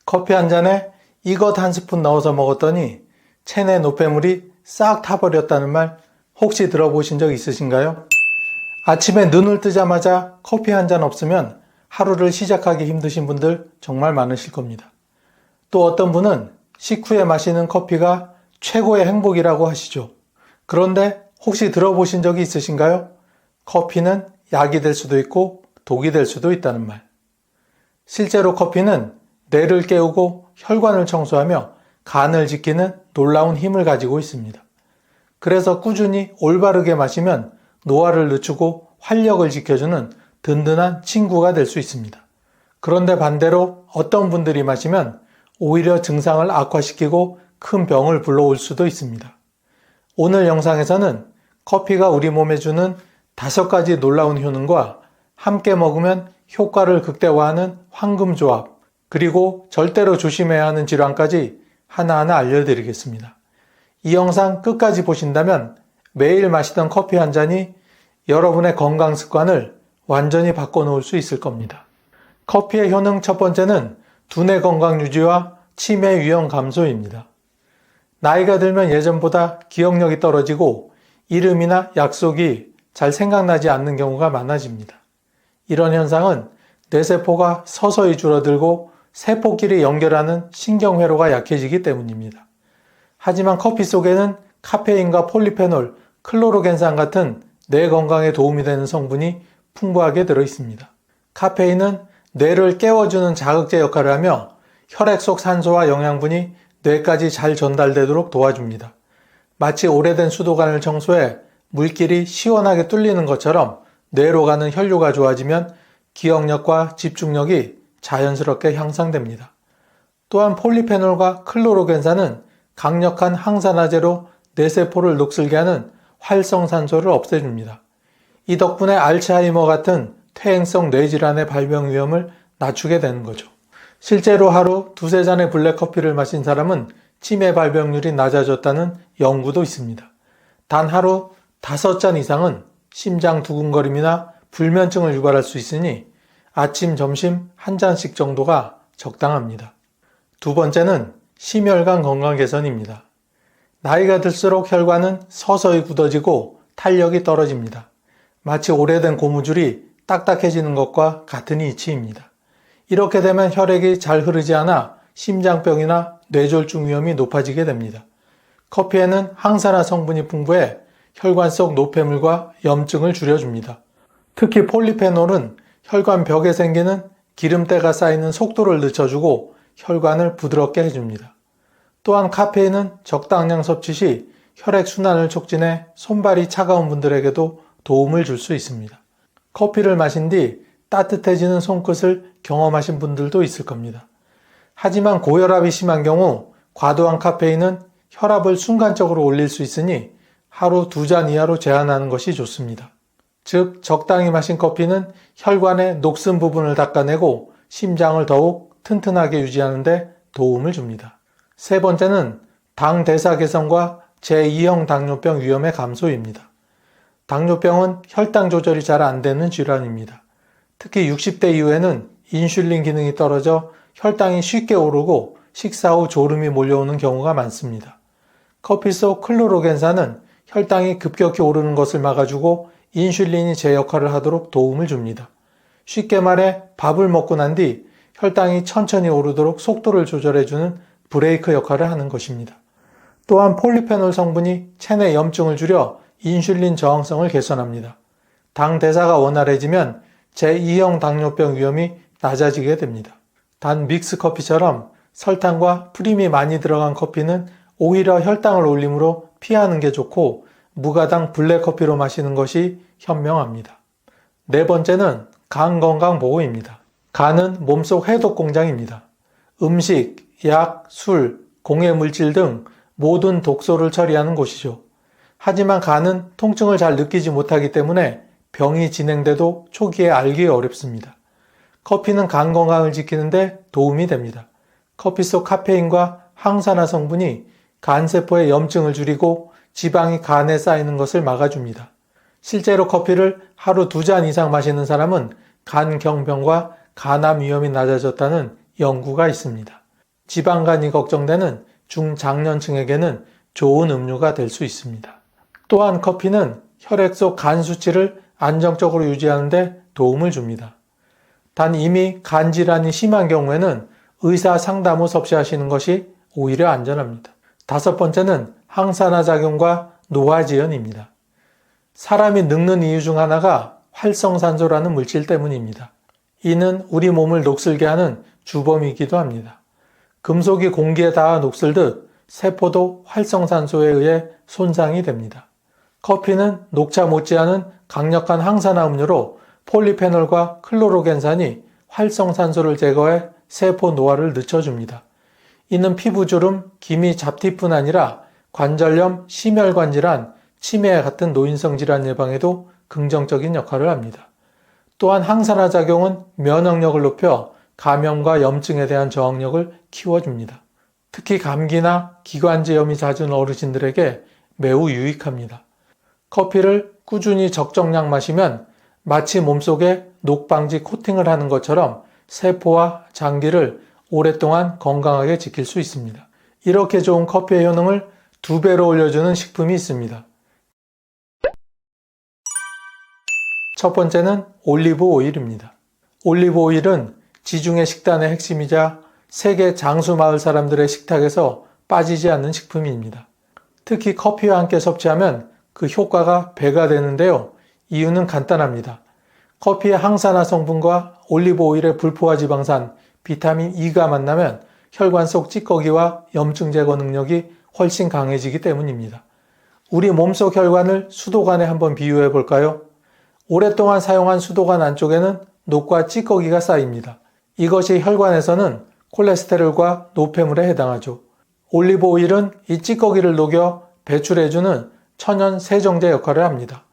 커피 한 잔에 이것 한 스푼 넣어서 먹었더니 체내 노폐물이 싹 타버렸다는 말 혹시 들어보신 적 있으신가요? 아침에 눈을 뜨자마자 커피 한 잔 없으면 하루를 시작하기 힘드신 분들 정말 많으실 겁니다. 또 어떤 분은 식후에 마시는 커피가 최고의 행복이라고 하시죠. 그런데 혹시 들어보신 적이 있으신가요? 커피는 약이 될 수도 있고 독이 될 수도 있다는 말. 실제로 커피는 뇌를 깨우고 혈관을 청소하며 간을 지키는 놀라운 힘을 가지고 있습니다. 그래서 꾸준히 올바르게 마시면 노화를 늦추고 활력을 지켜주는 든든한 친구가 될 수 있습니다. 그런데 반대로 어떤 분들이 마시면 오히려 증상을 악화시키고 큰 병을 불러올 수도 있습니다. 오늘 영상에서는 커피가 우리 몸에 주는 5가지 놀라운 효능과 함께 먹으면 효과를 극대화하는 황금조합, 그리고 절대로 조심해야 하는 질환까지 하나하나 알려드리겠습니다. 이 영상 끝까지 보신다면 매일 마시던 커피 한 잔이 여러분의 건강 습관을 완전히 바꿔놓을 수 있을 겁니다. 커피의 효능 첫 번째는 두뇌 건강 유지와 치매 위험 감소입니다. 나이가 들면 예전보다 기억력이 떨어지고 이름이나 약속이 잘 생각나지 않는 경우가 많아집니다. 이런 현상은 뇌세포가 서서히 줄어들고 세포끼리 연결하는 신경회로가 약해지기 때문입니다. 하지만 커피 속에는 카페인과 폴리페놀, 클로로겐산 같은 뇌 건강에 도움이 되는 성분이 풍부하게 들어있습니다. 카페인은 뇌를 깨워주는 자극제 역할을 하며 혈액 속 산소와 영양분이 뇌까지 잘 전달되도록 도와줍니다. 마치 오래된 수도관을 청소해 물길이 시원하게 뚫리는 것처럼 뇌로 가는 혈류가 좋아지면 기억력과 집중력이 자연스럽게 향상됩니다. 또한 폴리페놀과 클로로겐산은 강력한 항산화제로 뇌세포를 녹슬게 하는 활성산소를 없애줍니다. 이 덕분에 알츠하이머 같은 퇴행성 뇌질환의 발병 위험을 낮추게 되는 거죠. 실제로 하루 2-3잔의 블랙커피를 마신 사람은 치매 발병률이 낮아졌다는 연구도 있습니다. 단 하루 5잔 이상은 심장 두근거림이나 불면증을 유발할 수 있으니 아침, 점심 한 잔씩 정도가 적당합니다. 두 번째는 심혈관 건강 개선입니다. 나이가 들수록 혈관은 서서히 굳어지고 탄력이 떨어집니다. 마치 오래된 고무줄이 딱딱해지는 것과 같은 이치입니다. 이렇게 되면 혈액이 잘 흐르지 않아 심장병이나 뇌졸중 위험이 높아지게 됩니다. 커피에는 항산화 성분이 풍부해 혈관 속 노폐물과 염증을 줄여줍니다. 특히 폴리페놀은 혈관 벽에 생기는 기름때가 쌓이는 속도를 늦춰주고 혈관을 부드럽게 해줍니다. 또한 카페인은 적당량 섭취 시 혈액 순환을 촉진해 손발이 차가운 분들에게도 도움을 줄 수 있습니다. 커피를 마신 뒤 따뜻해지는 손끝을 경험하신 분들도 있을 겁니다. 하지만 고혈압이 심한 경우 과도한 카페인은 혈압을 순간적으로 올릴 수 있으니 하루 2잔 이하로 제한하는 것이 좋습니다. 즉, 적당히 마신 커피는 혈관의 녹슨 부분을 닦아내고 심장을 더욱 튼튼하게 유지하는 데 도움을 줍니다. 세 번째는 당 대사 개선과 제2형 당뇨병 위험의 감소입니다. 당뇨병은 혈당 조절이 잘 안 되는 질환입니다. 특히 60대 이후에는 인슐린 기능이 떨어져 혈당이 쉽게 오르고 식사 후 졸음이 몰려오는 경우가 많습니다. 커피 속 클로로겐산은 혈당이 급격히 오르는 것을 막아주고 인슐린이 제 역할을 하도록 도움을 줍니다. 쉽게 말해 밥을 먹고 난 뒤 혈당이 천천히 오르도록 속도를 조절해주는 브레이크 역할을 하는 것입니다. 또한 폴리페놀 성분이 체내 염증을 줄여 인슐린 저항성을 개선합니다. 당 대사가 원활해지면 제2형 당뇨병 위험이 낮아지게 됩니다. 단 믹스커피처럼 설탕과 프림이 많이 들어간 커피는 오히려 혈당을 올리므로 피하는 게 좋고 무가당 블랙커피로 마시는 것이 현명합니다. 네 번째는 간 건강 보호입니다. 간은 몸속 해독 공장입니다. 음식, 약, 술, 공해 물질 등 모든 독소를 처리하는 곳이죠. 하지만 간은 통증을 잘 느끼지 못하기 때문에 병이 진행돼도 초기에 알기 어렵습니다. 커피는 간 건강을 지키는데 도움이 됩니다. 커피 속 카페인과 항산화 성분이 간세포의 염증을 줄이고 지방이 간에 쌓이는 것을 막아줍니다. 실제로 커피를 하루 2잔 이상 마시는 사람은 간경병과 간암 위험이 낮아졌다는 연구가 있습니다. 지방간이 걱정되는 중장년층에게는 좋은 음료가 될 수 있습니다. 또한 커피는 혈액 속 간 수치를 안정적으로 유지하는 데 도움을 줍니다. 단 이미 간 질환이 심한 경우에는 의사 상담 후 섭취하시는 것이 오히려 안전합니다. 다섯 번째는 항산화 작용과 노화지연입니다. 사람이 늙는 이유 중 하나가 활성산소라는 물질 때문입니다. 이는 우리 몸을 녹슬게 하는 주범이기도 합니다. 금속이 공기에 닿아 녹슬듯 세포도 활성산소에 의해 손상이 됩니다. 커피는 녹차 못지않은 강력한 항산화 음료로 폴리페놀과 클로로겐산이 활성산소를 제거해 세포 노화를 늦춰줍니다. 이는 피부주름, 기미, 잡티뿐 아니라 관절염, 심혈관 질환, 치매 같은 노인성 질환 예방에도 긍정적인 역할을 합니다. 또한 항산화 작용은 면역력을 높여 감염과 염증에 대한 저항력을 키워줍니다. 특히 감기나 기관지염이 잦은 어르신들에게 매우 유익합니다. 커피를 꾸준히 적정량 마시면 마치 몸속에 녹방지 코팅을 하는 것처럼 세포와 장기를 오랫동안 건강하게 지킬 수 있습니다. 이렇게 좋은 커피의 효능을 2배로 올려주는 식품이 있습니다. 첫 번째는 올리브 오일입니다. 올리브 오일은 지중해 식단의 핵심이자 세계 장수 마을 사람들의 식탁에서 빠지지 않는 식품입니다. 특히 커피와 함께 섭취하면 그 효과가 배가 되는데요. 이유는 간단합니다. 커피의 항산화 성분과 올리브 오일의 불포화 지방산, 비타민 E가 만나면 혈관 속 찌꺼기와 염증 제거 능력이 훨씬 강해지기 때문입니다. 우리 몸속 혈관을 수도관에 한번 비유해 볼까요? 오랫동안 사용한 수도관 안쪽에는 녹과 찌꺼기가 쌓입니다. 이것이 혈관에서는 콜레스테롤과 노폐물에 해당하죠. 올리브 오일은 이 찌꺼기를 녹여 배출해주는 천연 세정제 역할을 합니다.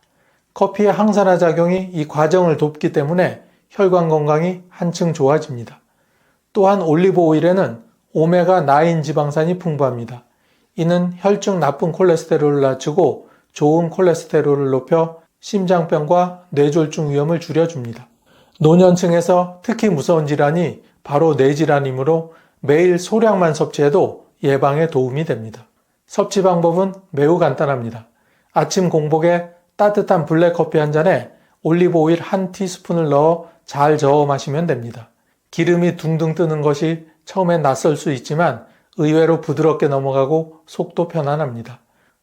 커피의 항산화 작용이 이 과정을 돕기 때문에 혈관 건강이 한층 좋아집니다. 또한 올리브 오일에는 오메가9 지방산이 풍부합니다. 이는 혈중 나쁜 콜레스테롤을 낮추고 좋은 콜레스테롤을 높여 심장병과 뇌졸중 위험을 줄여줍니다. 노년층에서 특히 무서운 질환이 바로 뇌질환이므로 매일 소량만 섭취해도 예방에 도움이 됩니다. 섭취 방법은 매우 간단합니다. 아침 공복에 따뜻한 블랙커피 한 잔에 올리브 오일 1티스푼을 넣어 잘 저어 마시면 됩니다. 기름이 둥둥 뜨는 것이 처음엔 낯설 수 있지만 의외로 부드럽게 넘어가고 속도 편안합니다.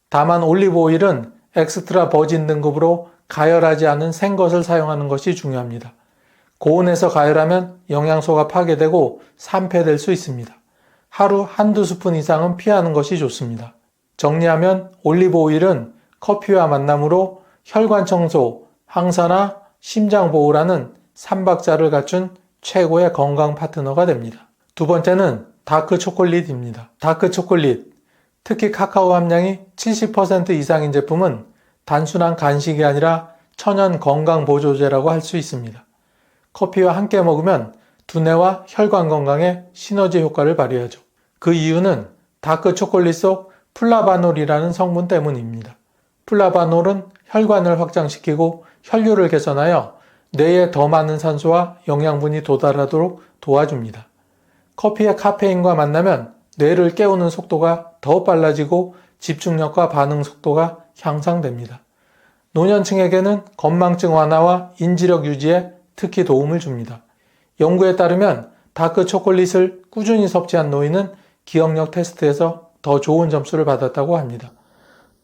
다만 올리브 오일은 엑스트라 버진 등급으로 가열하지 않은 생것을 사용하는 것이 중요합니다. 고온에서 가열하면 영양소가 파괴되고 산패될 수 있습니다. 하루 한두 스푼 이상은 피하는 것이 좋습니다. 정리하면 올리브 오일은 커피와 만남으로 혈관 청소, 항산화, 심장 보호라는 3박자를 갖춘 최고의 건강 파트너가 됩니다. 두 번째는 다크 초콜릿입니다. 다크 초콜릿, 특히 카카오 함량이 70% 이상인 제품은 단순한 간식이 아니라 천연 건강 보조제라고 할 수 있습니다. 커피와 함께 먹으면 두뇌와 혈관 건강에 시너지 효과를 발휘하죠. 그 이유는 다크 초콜릿 속 플라바놀이라는 성분 때문입니다. 플라바놀은 혈관을 확장시키고 혈류를 개선하여 뇌에 더 많은 산소와 영양분이 도달하도록 도와줍니다. 커피의 카페인과 만나면 뇌를 깨우는 속도가 더 빨라지고 집중력과 반응 속도가 향상됩니다. 노년층에게는 건망증 완화와 인지력 유지에 특히 도움을 줍니다. 연구에 따르면 다크 초콜릿을 꾸준히 섭취한 노인은 기억력 테스트에서 더 좋은 점수를 받았다고 합니다.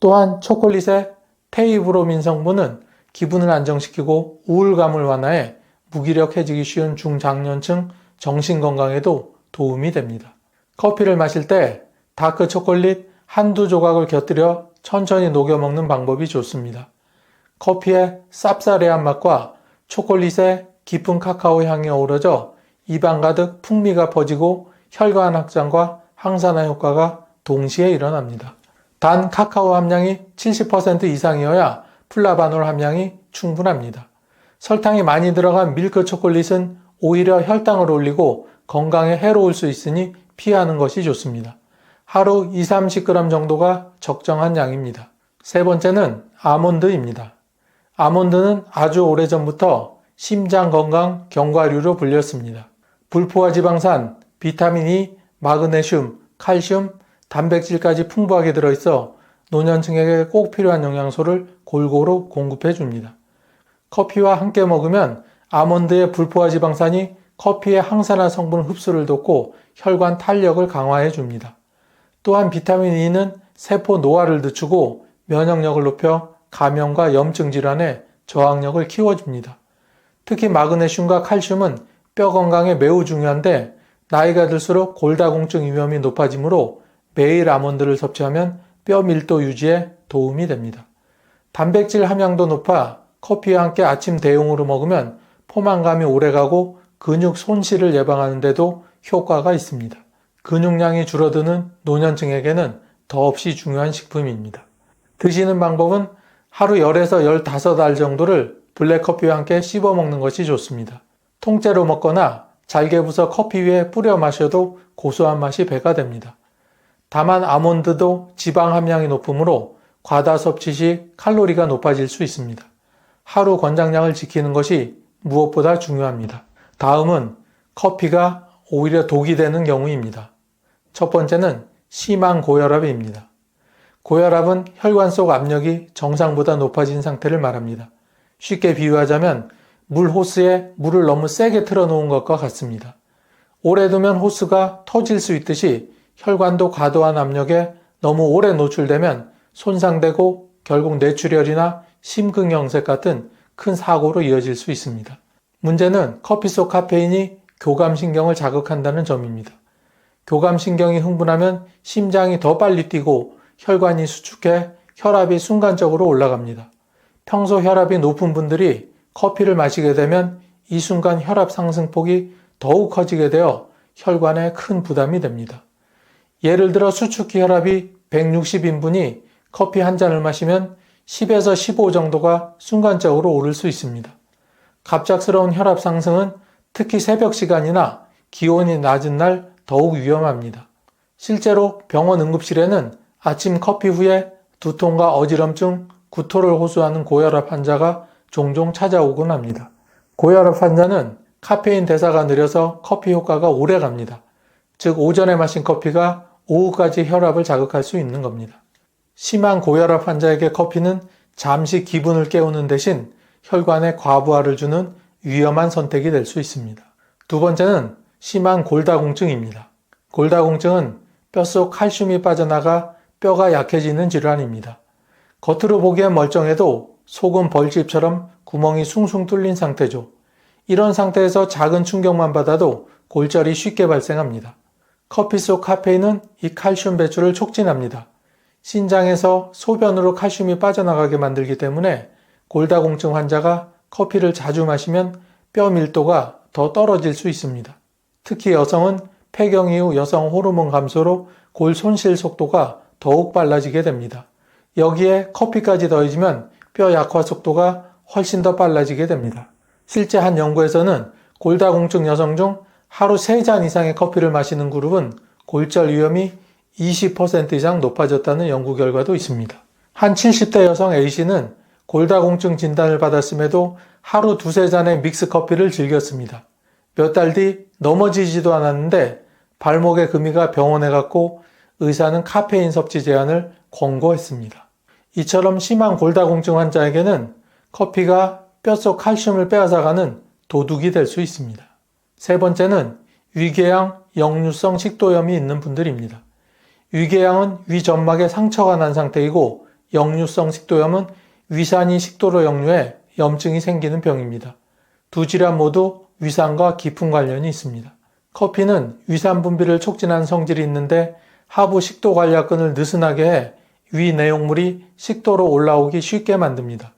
또한 초콜릿의 테이브로민 성분은 기분을 안정시키고 우울감을 완화해 무기력해지기 쉬운 중장년층 정신건강에도 도움이 됩니다. 커피를 마실 때 다크 초콜릿 한두 조각을 곁들여 천천히 녹여 먹는 방법이 좋습니다. 커피의 쌉싸래한 맛과 초콜릿의 깊은 카카오 향이 어우러져 입안 가득 풍미가 퍼지고 혈관 확장과 항산화 효과가 동시에 일어납니다. 단 카카오 함량이 70% 이상이어야 플라바놀 함량이 충분합니다. 설탕이 많이 들어간 밀크 초콜릿은 오히려 혈당을 올리고 건강에 해로울 수 있으니 피하는 것이 좋습니다. 하루 2-30g 정도가 적정한 양입니다. 세 번째는 아몬드입니다. 아몬드는 아주 오래전부터 심장 건강 경과류로 불렸습니다. 불포화 지방산, 비타민 E, 마그네슘, 칼슘, 단백질까지 풍부하게 들어있어 노년층에게 꼭 필요한 영양소를 골고루 공급해 줍니다. 커피와 함께 먹으면 아몬드의 불포화 지방산이 커피의 항산화 성분 흡수를 돕고 혈관 탄력을 강화해 줍니다. 또한 비타민 E는 세포 노화를 늦추고 면역력을 높여 감염과 염증 질환의 저항력을 키워줍니다. 특히 마그네슘과 칼슘은 뼈 건강에 매우 중요한데 나이가 들수록 골다공증 위험이 높아지므로 매일 아몬드를 섭취하면 뼈 밀도 유지에 도움이 됩니다. 단백질 함량도 높아 커피와 함께 아침 대용으로 먹으면 포만감이 오래가고 근육 손실을 예방하는 데도 효과가 있습니다. 근육량이 줄어드는 노년층에게는 더없이 중요한 식품입니다. 드시는 방법은 하루 10에서 15알 정도를 블랙커피와 함께 씹어 먹는 것이 좋습니다. 통째로 먹거나 잘게 부숴 커피 위에 뿌려 마셔도 고소한 맛이 배가 됩니다. 다만 아몬드도 지방 함량이 높으므로 과다 섭취 시 칼로리가 높아질 수 있습니다. 하루 권장량을 지키는 것이 무엇보다 중요합니다. 다음은 커피가 오히려 독이 되는 경우입니다. 첫 번째는 심한 고혈압입니다. 고혈압은 혈관 속 압력이 정상보다 높아진 상태를 말합니다. 쉽게 비유하자면 물 호스에 물을 너무 세게 틀어놓은 것과 같습니다. 오래 두면 호스가 터질 수 있듯이 혈관도 과도한 압력에 너무 오래 노출되면 손상되고 결국 뇌출혈이나 심근경색 같은 큰 사고로 이어질 수 있습니다. 문제는 커피 속 카페인이 교감신경을 자극한다는 점입니다. 교감신경이 흥분하면 심장이 더 빨리 뛰고 혈관이 수축해 혈압이 순간적으로 올라갑니다. 평소 혈압이 높은 분들이 커피를 마시게 되면 이 순간 혈압 상승폭이 더욱 커지게 되어 혈관에 큰 부담이 됩니다. 예를 들어 수축기 혈압이 160인분이 커피 한 잔을 마시면 10에서 15 정도가 순간적으로 오를 수 있습니다. 갑작스러운 혈압 상승은 특히 새벽 시간이나 기온이 낮은 날 더욱 위험합니다. 실제로 병원 응급실에는 아침 커피 후에 두통과 어지럼증, 구토를 호소하는 고혈압 환자가 종종 찾아오곤 합니다. 고혈압 환자는 카페인 대사가 느려서 커피 효과가 오래 갑니다. 즉 오전에 마신 커피가 오후까지 혈압을 자극할 수 있는 겁니다. 심한 고혈압 환자에게 커피는 잠시 기분을 깨우는 대신 혈관에 과부하를 주는 위험한 선택이 될 수 있습니다. 두 번째는 심한 골다공증입니다. 골다공증은 뼛속 칼슘이 빠져나가 뼈가 약해지는 질환입니다. 겉으로 보기엔 멀쩡해도 속은 벌집처럼 구멍이 숭숭 뚫린 상태죠. 이런 상태에서 작은 충격만 받아도 골절이 쉽게 발생합니다. 커피 속 카페인은 이 칼슘 배출을 촉진합니다. 신장에서 소변으로 칼슘이 빠져나가게 만들기 때문에 골다공증 환자가 커피를 자주 마시면 뼈 밀도가 더 떨어질 수 있습니다. 특히 여성은 폐경 이후 여성 호르몬 감소로 골 손실 속도가 더욱 빨라지게 됩니다. 여기에 커피까지 더해지면 뼈 약화 속도가 훨씬 더 빨라지게 됩니다. 실제 한 연구에서는 골다공증 여성 중 하루 3잔 이상의 커피를 마시는 그룹은 골절 위험이 20% 이상 높아졌다는 연구 결과도 있습니다. 한 70대 여성 A씨는 골다공증 진단을 받았음에도 하루 2-3잔의 믹스커피를 즐겼습니다. 몇 달 뒤 넘어지지도 않았는데 발목에 금이가 병원에 갔고 의사는 카페인 섭취 제한을 권고했습니다. 이처럼 심한 골다공증 환자에게는 커피가 뼛속 칼슘을 빼앗아가는 도둑이 될 수 있습니다. 세 번째는 위궤양, 역류성 식도염이 있는 분들입니다. 위궤양은 위 점막에 상처가 난 상태이고 역류성 식도염은 위산이 식도로 역류해 염증이 생기는 병입니다. 두 질환 모두 위산과 깊은 관련이 있습니다. 커피는 위산 분비를 촉진하는 성질이 있는데 하부 식도 관략근을 느슨하게 해 위 내용물이 식도로 올라오기 쉽게 만듭니다.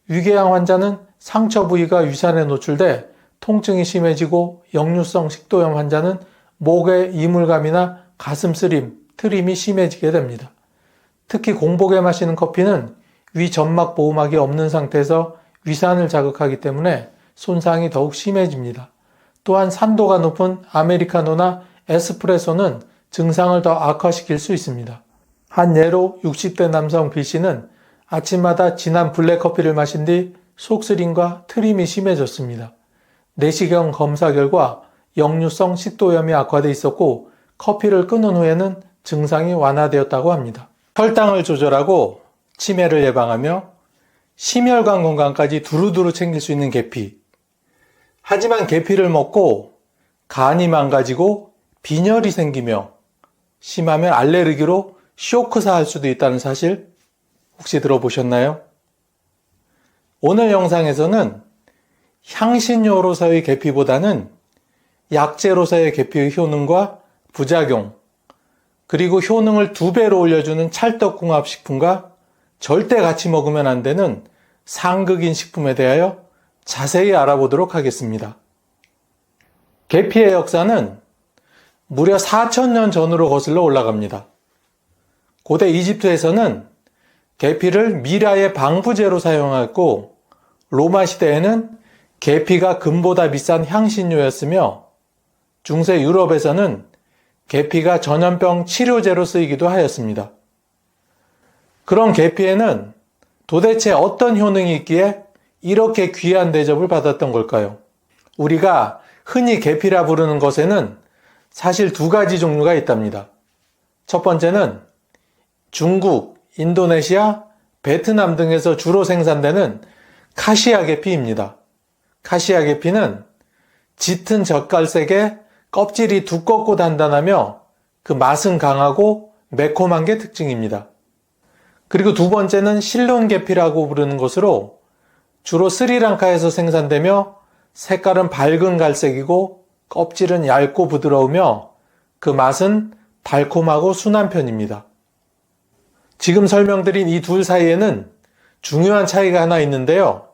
위궤양 환자는 상처 부위가 위산에 노출돼 통증이 심해지고 역류성 식도염 환자는 목에 이물감이나 가슴 쓰림, 트림이 심해지게 됩니다. 특히 공복에 마시는 커피는 위 점막 보호막이 없는 상태에서 위산을 자극하기 때문에 손상이 더욱 심해집니다. 또한 산도가 높은 아메리카노나 에스프레소는 증상을 더 악화시킬 수 있습니다. 한 예로 60대 남성 B씨는 아침마다 진한 블랙커피를 마신 뒤 속쓰림과 트림이 심해졌습니다. 내시경 검사 결과 역류성 식도염이 악화돼 있었고 커피를 끊은 후에는 증상이 완화되었다고 합니다. 혈당을 조절하고 치매를 예방하며 심혈관 건강까지 두루두루 챙길 수 있는 계피. 하지만 계피를 먹고 간이 망가지고 빈혈이 생기며 심하면 알레르기로 쇼크사할 수도 있다는 사실 혹시 들어보셨나요? 오늘 영상에서는 향신료로서의 계피보다는 약재로서의 계피의 효능과 부작용, 그리고 효능을 2배로 올려주는 찰떡궁합식품과 절대 같이 먹으면 안 되는 상극인 식품에 대하여 자세히 알아보도록 하겠습니다. 계피의 역사는 무려 4000년 전으로 거슬러 올라갑니다. 고대 이집트에서는 계피를 미라의 방부제로 사용했고, 로마 시대에는 계피가 금보다 비싼 향신료였으며, 중세 유럽에서는 계피가 전염병 치료제로 쓰이기도 하였습니다. 그런 계피에는 도대체 어떤 효능이 있기에 이렇게 귀한 대접을 받았던 걸까요? 우리가 흔히 계피라 부르는 것에는 사실 2가지 종류가 있답니다. 첫 번째는 중국, 인도네시아, 베트남 등에서 주로 생산되는 카시아 계피입니다. 카시아 계피는 짙은 젓갈색에 껍질이 두껍고 단단하며 그 맛은 강하고 매콤한 게 특징입니다. 그리고 2번째는 실론 계피라고 부르는 것으로 주로 스리랑카에서 생산되며 색깔은 밝은 갈색이고 껍질은 얇고 부드러우며 그 맛은 달콤하고 순한 편입니다. 지금 설명드린 이 둘 사이에는 중요한 차이가 하나 있는데요.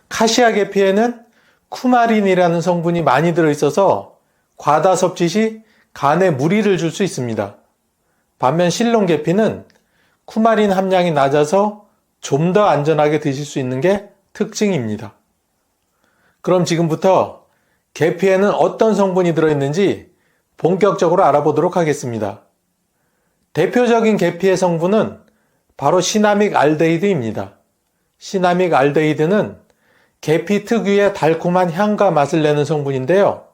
카시아 계피에는 쿠마린이라는 성분이 많이 들어있어서 과다 섭취 시 간에 무리를 줄 수 있습니다. 반면 실론 계피는 쿠마린 함량이 낮아서 좀 더 안전하게 드실 수 있는 게 특징입니다. 그럼 지금부터 계피에는 어떤 성분이 들어있는지 본격적으로 알아보도록 하겠습니다. 대표적인 계피의 성분은 바로 시나믹 알데히드입니다. 시나믹 알데히드는 계피 특유의 달콤한 향과 맛을 내는 성분인데요.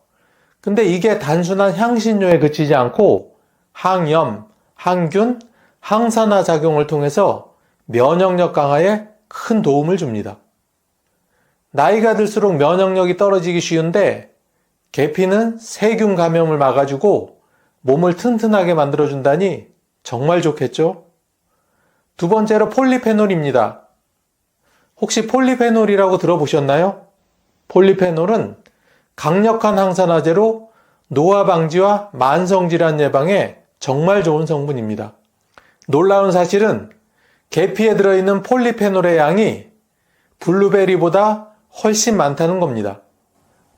근데 이게 단순한 향신료에 그치지 않고 항염, 항균, 항산화 작용을 통해서 면역력 강화에 큰 도움을 줍니다. 나이가 들수록 면역력이 떨어지기 쉬운데 계피는 세균 감염을 막아주고 몸을 튼튼하게 만들어준다니 정말 좋겠죠? 2번째로 폴리페놀입니다. 혹시 폴리페놀이라고 들어보셨나요? 폴리페놀은 강력한 항산화제로 노화 방지와 만성질환 예방에 정말 좋은 성분입니다. 놀라운 사실은 계피에 들어있는 폴리페놀의 양이 블루베리보다 훨씬 많다는 겁니다.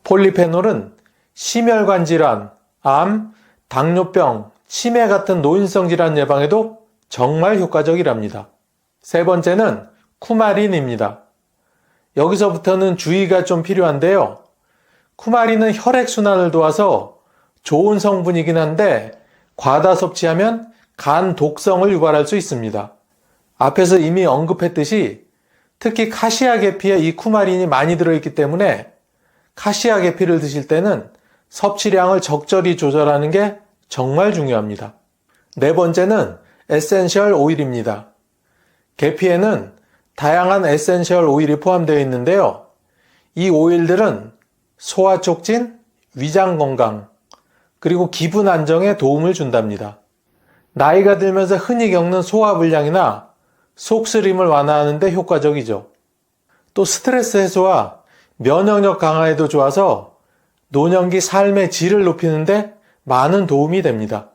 폴리페놀은 심혈관 질환, 암, 당뇨병, 치매 같은 노인성 질환 예방에도 정말 효과적이랍니다. 3번째는 쿠마린입니다. 여기서부터는 주의가 좀 필요한데요. 쿠마린은 혈액순환을 도와서 좋은 성분이긴 한데 과다 섭취하면 간 독성을 유발할 수 있습니다. 앞에서 이미 언급했듯이 특히 카시아 계피에 이 쿠마린이 많이 들어있기 때문에 카시아 계피를 드실 때는 섭취량을 적절히 조절하는 게 정말 중요합니다. 4번째는 에센셜 오일입니다. 계피에는 다양한 에센셜 오일이 포함되어 있는데요. 이 오일들은 소화 촉진, 위장 건강, 그리고 기분 안정에 도움을 준답니다. 나이가 들면서 흔히 겪는 소화불량이나 속쓰림을 완화하는 데 효과적이죠. 또 스트레스 해소와 면역력 강화에도 좋아서 노년기 삶의 질을 높이는 데 많은 도움이 됩니다.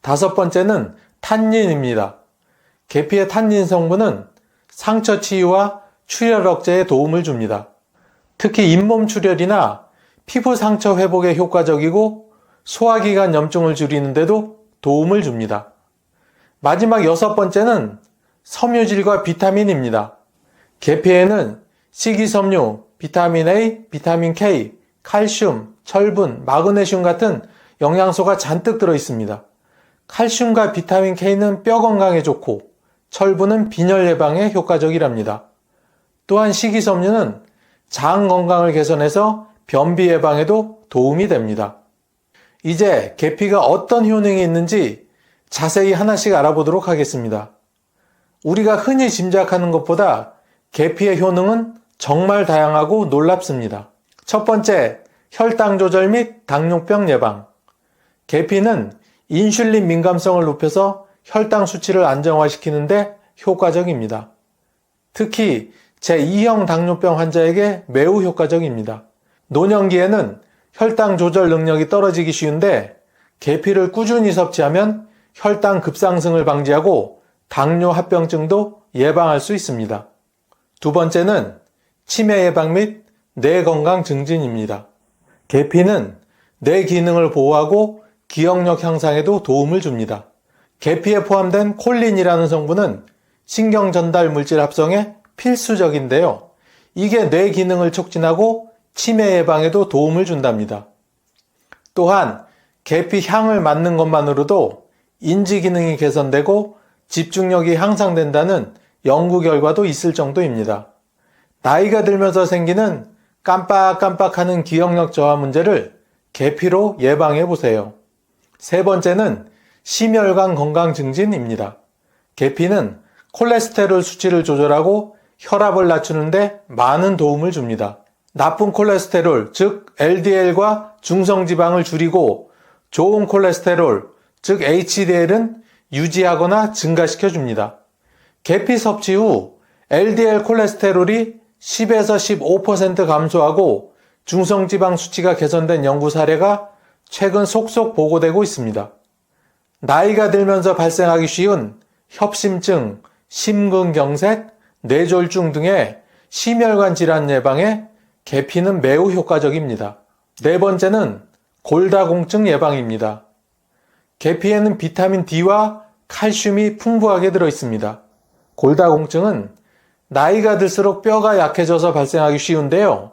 5번째는 탄닌입니다. 계피의 탄닌 성분은 상처 치유와 출혈 억제에 도움을 줍니다. 특히 잇몸 출혈이나 피부 상처 회복에 효과적이고 소화기관 염증을 줄이는 데도 도움을 줍니다. 마지막 6번째는 섬유질과 비타민입니다. 계피에는 식이섬유, 비타민 A, 비타민 K, 칼슘, 철분, 마그네슘 같은 영양소가 잔뜩 들어있습니다. 칼슘과 비타민 K는 뼈 건강에 좋고 철분은 빈혈 예방에 효과적이랍니다. 또한 식이섬유는 장 건강을 개선해서 변비 예방에도 도움이 됩니다. 이제 계피가 어떤 효능이 있는지 자세히 하나씩 알아보도록 하겠습니다. 우리가 흔히 짐작하는 것보다 계피의 효능은 정말 다양하고 놀랍습니다. 첫 번째, 혈당 조절 및 당뇨병 예방. 계피는 인슐린 민감성을 높여서 혈당 수치를 안정화시키는데 효과적입니다. 특히 제2형 당뇨병 환자에게 매우 효과적입니다. 노년기에는 혈당 조절 능력이 떨어지기 쉬운데 계피를 꾸준히 섭취하면 혈당 급상승을 방지하고 당뇨 합병증도 예방할 수 있습니다. 두 번째는 치매 예방 및 뇌 건강 증진입니다. 계피는 뇌 기능을 보호하고 기억력 향상에도 도움을 줍니다. 계피에 포함된 콜린이라는 성분은 신경 전달 물질 합성에 필수적인데요. 이게 뇌 기능을 촉진하고 치매 예방에도 도움을 준답니다. 또한 계피 향을 맡는 것만으로도 인지 기능이 개선되고 집중력이 향상된다는 연구 결과도 있을 정도입니다. 나이가 들면서 생기는 깜빡깜빡하는 기억력 저하 문제를 계피로 예방해 보세요. 세 번째는 심혈관 건강 증진입니다. 계피는 콜레스테롤 수치를 조절하고 혈압을 낮추는데 많은 도움을 줍니다. 나쁜 콜레스테롤, 즉 LDL과 중성지방을 줄이고 좋은 콜레스테롤, 즉 HDL은 유지하거나 증가시켜 줍니다. 계피 섭취 후 LDL 콜레스테롤이 10에서 15% 감소하고 중성지방 수치가 개선된 연구 사례가 최근 속속 보고되고 있습니다. 나이가 들면서 발생하기 쉬운 협심증, 심근경색, 뇌졸중 등의 심혈관 질환 예방에 계피는 매우 효과적입니다. 네 번째는 골다공증 예방입니다. 계피에는 비타민 D와 칼슘이 풍부하게 들어있습니다. 골다공증은 나이가 들수록 뼈가 약해져서 발생하기 쉬운데요.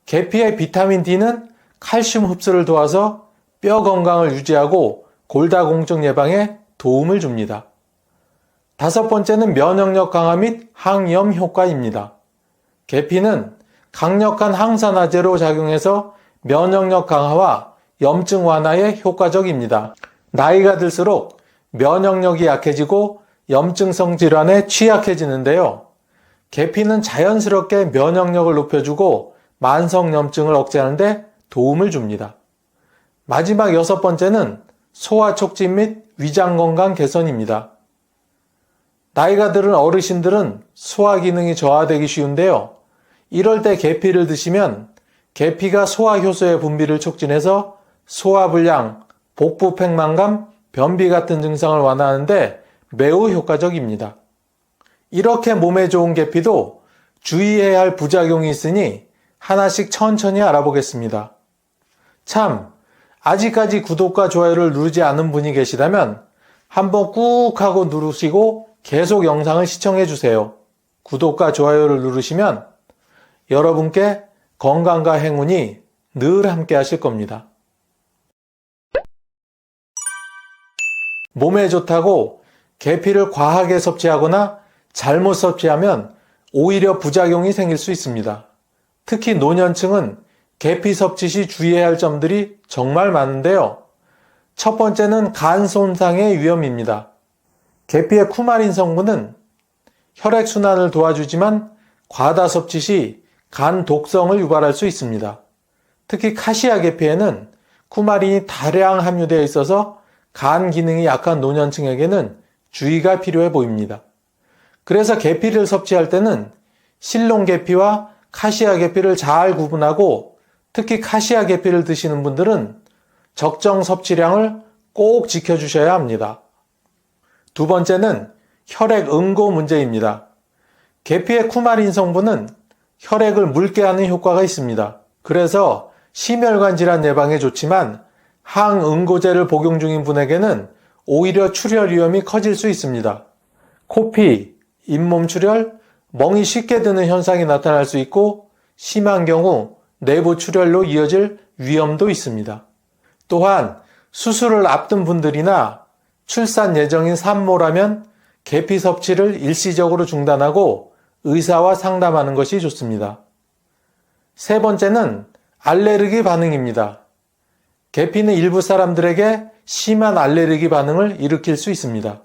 계피의 비타민 D는 칼슘 흡수를 도와서 뼈 건강을 유지하고 골다공증 예방에 도움을 줍니다. 다섯 번째는 면역력 강화 및 항염 효과입니다. 계피는 강력한 항산화제로 작용해서 면역력 강화와 염증 완화에 효과적입니다. 나이가 들수록 면역력이 약해지고 염증성 질환에 취약해지는데요. 계피는 자연스럽게 면역력을 높여주고 만성염증을 억제하는 데 도움을 줍니다. 마지막 여섯 번째는 소화 촉진 및 위장 건강 개선입니다. 나이가 들은 어르신들은 소화 기능이 저하되기 쉬운데요. 이럴 때 계피를 드시면 계피가 소화 효소의 분비를 촉진해서 소화불량, 복부 팽만감, 변비 같은 증상을 완화하는데 매우 효과적입니다. 이렇게 몸에 좋은 계피도 주의해야 할 부작용이 있으니 하나씩 천천히 알아보겠습니다. 참, 아직까지 구독과 좋아요를 누르지 않은 분이 계시다면 한번 꾹 하고 누르시고 계속 영상을 시청해 주세요. 구독과 좋아요를 누르시면 여러분께 건강과 행운이 늘 함께 하실 겁니다. 몸에 좋다고 계피를 과하게 섭취하거나 잘못 섭취하면 오히려 부작용이 생길 수 있습니다. 특히 노년층은 계피 섭취 시 주의해야 할 점들이 정말 많은데요. 첫 번째는 간 손상의 위험입니다. 계피의 쿠마린 성분은 혈액순환을 도와주지만 과다 섭취 시 간 독성을 유발할 수 있습니다. 특히 카시아 계피에는 쿠마린이 다량 함유되어 있어서 간 기능이 약한 노년층에게는 주의가 필요해 보입니다. 그래서 계피를 섭취할 때는 실론 계피와 카시아 계피를 잘 구분하고 특히 카시아 계피를 드시는 분들은 적정 섭취량을 꼭 지켜주셔야 합니다. 두 번째는 혈액 응고 문제입니다. 계피의 쿠마린 성분은 혈액을 묽게 하는 효과가 있습니다. 그래서 심혈관 질환 예방에 좋지만 항응고제를 복용 중인 분에게는 오히려 출혈 위험이 커질 수 있습니다. 코피, 잇몸 출혈, 멍이 쉽게 드는 현상이 나타날 수 있고 심한 경우 내부 출혈로 이어질 위험도 있습니다. 또한 수술을 앞둔 분들이나 출산 예정인 산모라면 계피 섭취를 일시적으로 중단하고 의사와 상담하는 것이 좋습니다. 세 번째는 알레르기 반응입니다. 계피는 일부 사람들에게 심한 알레르기 반응을 일으킬 수 있습니다.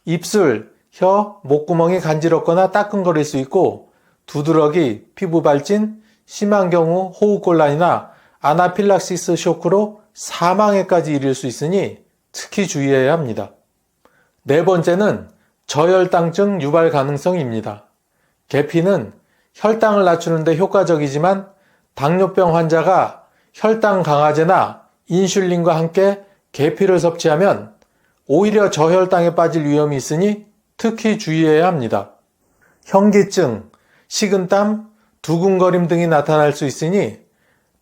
입술, 혀, 목구멍이 간지럽거나 따끔거릴 수 있고 두드러기, 피부 발진, 심한 경우 호흡곤란이나 아나필락시스 쇼크로 사망에까지 이를 수 있으니 특히 주의해야 합니다. 네 번째는 저혈당증 유발 가능성입니다. 계피는 혈당을 낮추는 데 효과적이지만 당뇨병 환자가 혈당 강화제나 인슐린과 함께 계피를 섭취하면 오히려 저혈당에 빠질 위험이 있으니 특히 주의해야 합니다. 현기증, 식은땀, 두근거림 등이 나타날 수 있으니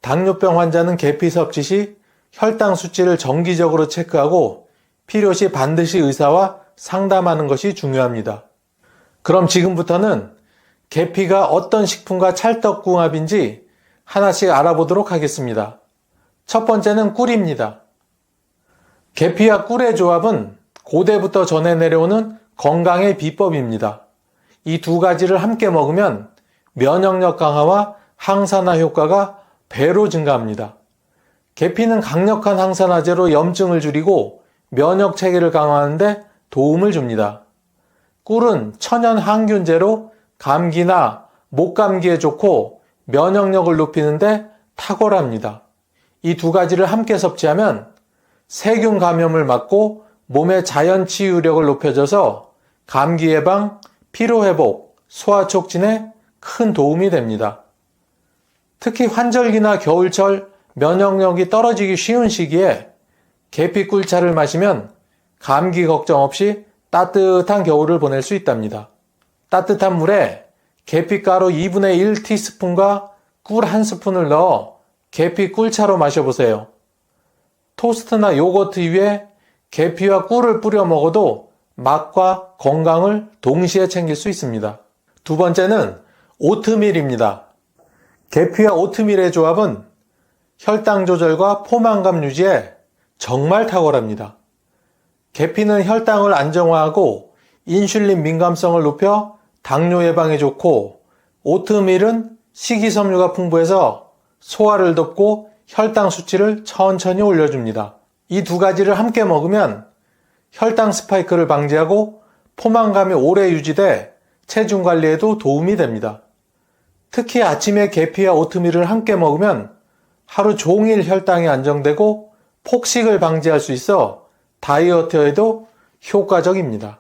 당뇨병 환자는 계피 섭취 시 혈당 수치를 정기적으로 체크하고 필요시 반드시 의사와 상담하는 것이 중요합니다. 그럼 지금부터는 계피가 어떤 식품과 찰떡궁합인지 하나씩 알아보도록 하겠습니다. 첫 번째는 꿀입니다. 계피와 꿀의 조합은 고대부터 전해 내려오는 건강의 비법입니다. 이 두 가지를 함께 먹으면 면역력 강화와 항산화 효과가 배로 증가합니다. 계피는 강력한 항산화제로 염증을 줄이고 면역 체계를 강화하는 데 도움을 줍니다. 꿀은 천연 항균제로 감기나 목감기에 좋고 면역력을 높이는 데 탁월합니다. 이 두 가지를 함께 섭취하면 세균 감염을 막고 몸의 자연 치유력을 높여줘서 감기 예방, 피로 회복, 소화 촉진에 큰 도움이 됩니다. 특히 환절기나 겨울철 면역력이 떨어지기 쉬운 시기에 계피 꿀차를 마시면 감기 걱정 없이 따뜻한 겨울을 보낼 수 있답니다. 따뜻한 물에 계피가루 2분의 1티스푼과 꿀 1스푼을 넣어 계피 꿀차로 마셔보세요. 토스트나 요거트 위에 계피와 꿀을 뿌려 먹어도 맛과 건강을 동시에 챙길 수 있습니다. 두 번째는 오트밀입니다. 계피와 오트밀의 조합은 혈당 조절과 포만감 유지에 정말 탁월합니다. 계피는 혈당을 안정화하고 인슐린 민감성을 높여 당뇨 예방에 좋고 오트밀은 식이섬유가 풍부해서 소화를 돕고 혈당 수치를 천천히 올려줍니다. 이 두 가지를 함께 먹으면 혈당 스파이크를 방지하고 포만감이 오래 유지돼 체중 관리에도 도움이 됩니다. 특히 아침에 계피와 오트밀을 함께 먹으면 하루 종일 혈당이 안정되고 폭식을 방지할 수 있어 다이어트에도 효과적입니다.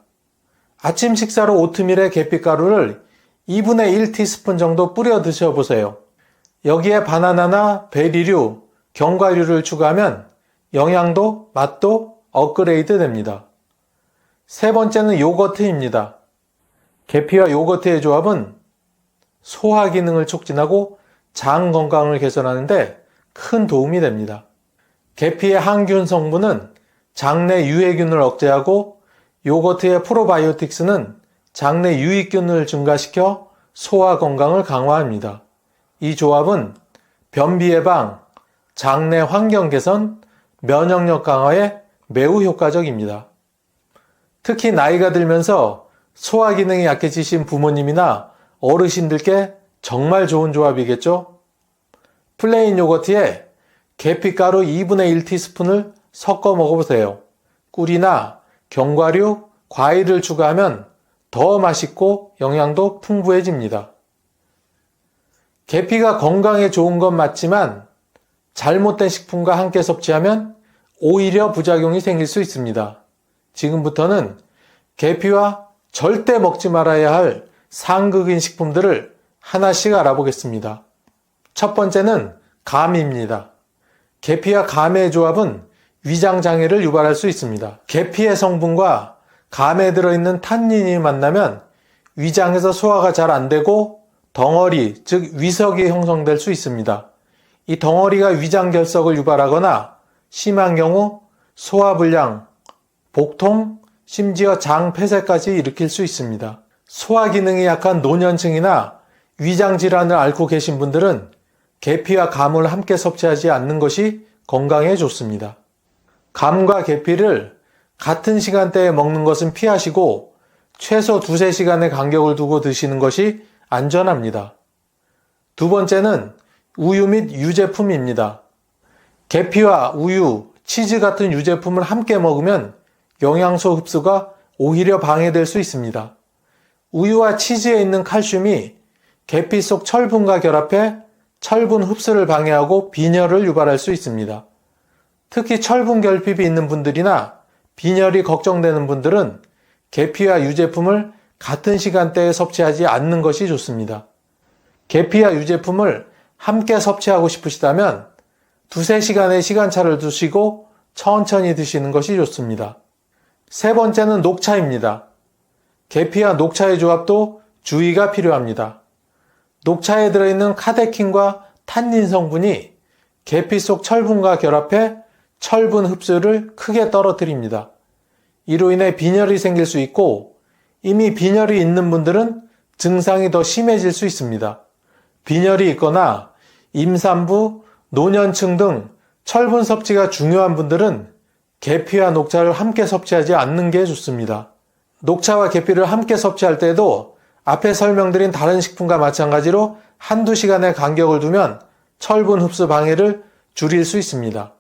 아침 식사로 오트밀에 계피가루를 2분의 1티스푼 정도 뿌려 드셔보세요. 여기에 바나나나 베리류, 견과류를 추가하면 영양도, 맛도 업그레이드 됩니다. 세 번째는 요거트입니다. 계피와 요거트의 조합은 소화 기능을 촉진하고 장 건강을 개선하는데 큰 도움이 됩니다. 계피의 항균 성분은 장내 유해균을 억제하고 요거트의 프로바이오틱스는 장내 유익균을 증가시켜 소화 건강을 강화합니다. 이 조합은 변비 예방, 장내 환경 개선, 면역력 강화에 매우 효과적입니다. 특히 나이가 들면서 소화 기능이 약해지신 부모님이나 어르신들께 정말 좋은 조합이겠죠? 플레인 요거트에 계피가루 2분의 1티스푼을 섞어 먹어보세요. 꿀이나 견과류, 과일을 추가하면 더 맛있고 영양도 풍부해집니다. 계피가 건강에 좋은 건 맞지만 잘못된 식품과 함께 섭취하면 오히려 부작용이 생길 수 있습니다. 지금부터는 계피와 절대 먹지 말아야 할 상극인 식품들을 하나씩 알아보겠습니다. 첫 번째는 감입니다. 계피와 감의 조합은 위장장애를 유발할 수 있습니다. 계피의 성분과 감에 들어있는 탄닌이 만나면 위장에서 소화가 잘 안되고 덩어리, 즉 위석이 형성될 수 있습니다. 이 덩어리가 위장결석을 유발하거나 심한 경우 소화불량, 복통, 심지어 장 폐쇄까지 일으킬 수 있습니다. 소화 기능이 약한 노년층이나 위장질환을 앓고 계신 분들은 계피와 감을 함께 섭취하지 않는 것이 건강에 좋습니다. 감과 계피를 같은 시간대에 먹는 것은 피하시고 최소 2-3시간의 간격을 두고 드시는 것이 안전합니다. 두 번째는 우유 및 유제품입니다. 계피와 우유, 치즈 같은 유제품을 함께 먹으면 영양소 흡수가 오히려 방해될 수 있습니다. 우유와 치즈에 있는 칼슘이 계피 속 철분과 결합해 철분 흡수를 방해하고 빈혈을 유발할 수 있습니다. 특히 철분 결핍이 있는 분들이나 빈혈이 걱정되는 분들은 계피와 유제품을 같은 시간대에 섭취하지 않는 것이 좋습니다. 계피와 유제품을 함께 섭취하고 싶으시다면 두세 시간의 시간차를 두시고 천천히 드시는 것이 좋습니다. 세 번째는 녹차입니다. 계피와 녹차의 조합도 주의가 필요합니다. 녹차에 들어있는 카테킨과 탄닌 성분이 계피 속 철분과 결합해 철분 흡수를 크게 떨어뜨립니다. 이로 인해 빈혈이 생길 수 있고 이미 빈혈이 있는 분들은 증상이 더 심해질 수 있습니다. 빈혈이 있거나 임산부, 노년층 등 철분 섭취가 중요한 분들은 계피와 녹차를 함께 섭취하지 않는 게 좋습니다. 녹차와 계피를 함께 섭취할 때도 앞에 설명드린 다른 식품과 마찬가지로 한두 시간의 간격을 두면 철분 흡수 방해를 줄일 수 있습니다.